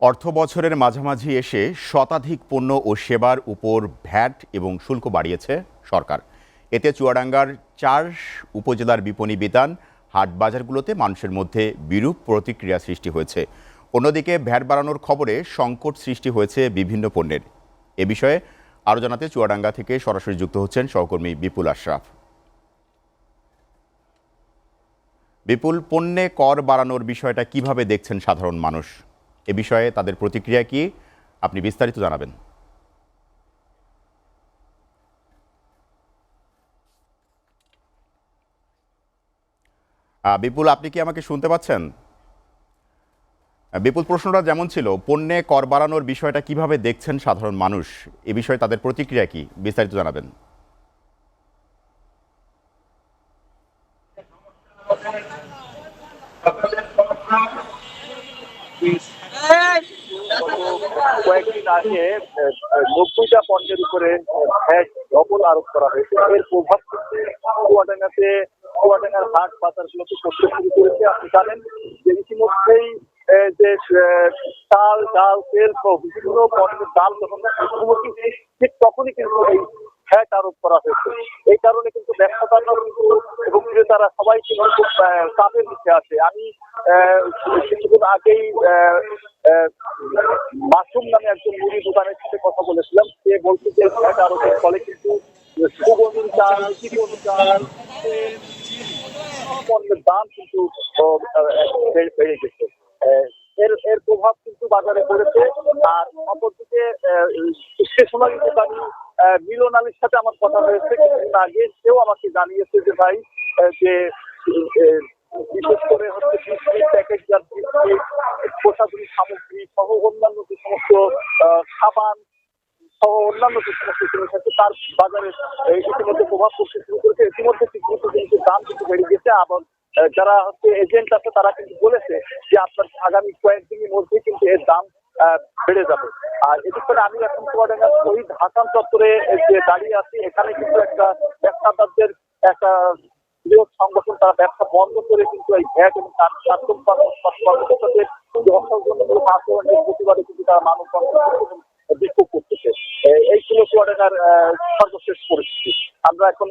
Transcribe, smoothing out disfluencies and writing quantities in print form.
অর্থ বছরের মাঝামাঝি এসে শতাধিক পণ্য ও সেবার উপর ভ্যাট এবং শুল্ক বাড়িয়েছে সরকার। এতে চুয়াডাঙ্গার ৪ উপজেলার বিপণী বিতান হাট বাজারগুলোতে মানুষের মধ্যে বিরূপ প্রতিক্রিয়া সৃষ্টি হয়েছে। অন্যদিকে ভ্যাট বাড়ানোর খবরে সংকট সৃষ্টি হয়েছে বিভিন্ন পণ্যের। এ বিষয়ে আরও জানাতে চুয়াডাঙ্গা থেকে সরাসরি যুক্ত হচ্ছেন সহকর্মী বিপুল আশরাফ। বিপুল, পণ্যে কর বাড়ানোর বিষয়টা কিভাবে দেখছেন সাধারণ মানুষ? এ বিষয়ে তাদের প্রতিক্রিয়া কি, আপনি বিস্তারিত জানাবেন। বিপুল, আপনি কি আমাকে শুনতে পাচ্ছেন? বিপুল, প্রশ্নটা যেমন ছিল, পণ্যে কর বাড়ানোর বিষয়টা কিভাবে দেখছেন সাধারণ মানুষ, এ বিষয়ে তাদের প্রতিক্রিয়া কি, বিস্তারিত জানাবেন। কয়েকদিন আগে ৯০টা পণ্যের উপরে ভ্যাট ডবল আরোপ করা হয়েছে। এর প্রভাব কিন্তু চুয়াডাঙ্গার হাট বাজারগুলোতে পড়তে শুরু করেছে। আপনি জানেন যে ইতিমধ্যেই যে চাল, ডাল, তেল সহ বিভিন্ন পণ্যের দাম যখন ঠিক তখনই কিন্তু এই ভ্যাট আরোপ করা হয়েছে। এই কারণে কিন্তু ব্যবসাদাররা কিন্তু এবং ক্রেতারা সবাই কিন্তু খুব চাপের মুখে আছে। আমি কিছুদিন আগেই মাসুম নামে একজন মুড়ি দোকানের সাথে কথা বলেছিলাম। সে বলছে যে ভ্যাট আরোপের ফলে কিন্তু সুগন্ধি চাল, চিকন চাল, পণ্যের দাম কিন্তু বেড়ে গেছে। এর প্রভাব কিন্তু বাজারে পড়েছে। আর অপরদিকে স্টেশনারি দোকানি মিলন আলীর সাথে আমার কথা হয়েছে কিছুদিন আগে। সেও আমাকে জানিয়েছে যে ভাই, যে বিশেষ করে হচ্ছে বিস্কিট, প্যাকেটজাত বিস্কিট, প্রশাসনিক সামগ্রী সহ অন্যান্য যে সমস্ত সাবান সহ অন্যান্য যে সমস্ত জিনিস আছে তার বাজারে ইতিমধ্যে প্রভাব পড়তে শুরু করেছে। ইতিমধ্যে কিছু জিনিসের দাম কিন্তু বেড়ে গেছে। আবার যারা হচ্ছে এজেন্ট আছে তারা কিন্তু বলেছে যে আপনার আগামী কয়েকদিনের মধ্যে কিন্তু এর দাম বেড়ে যাবে। আর এদিক করে আমি এখন চুয়াডাঙ্গার শহীদ হাসান চত্বরে যে দাঁড়িয়ে আছি, এখানে কিন্তু একটা ব্যবসাদারদের একটা বৃহৎ সংগঠন তারা ব্যবসা বন্ধ করে কিন্তু এই ভ্যাট এবং কর্মকর্তাদের যে অসহযোগিতামূলক আচরণের প্রতিবাদে কিন্তু তারা মানুষ বিক্ষোভ করতেছে। এই ছিল চুয়াডাঙ্গার সর্বশেষ পরিস্থিতি। আমরা এখন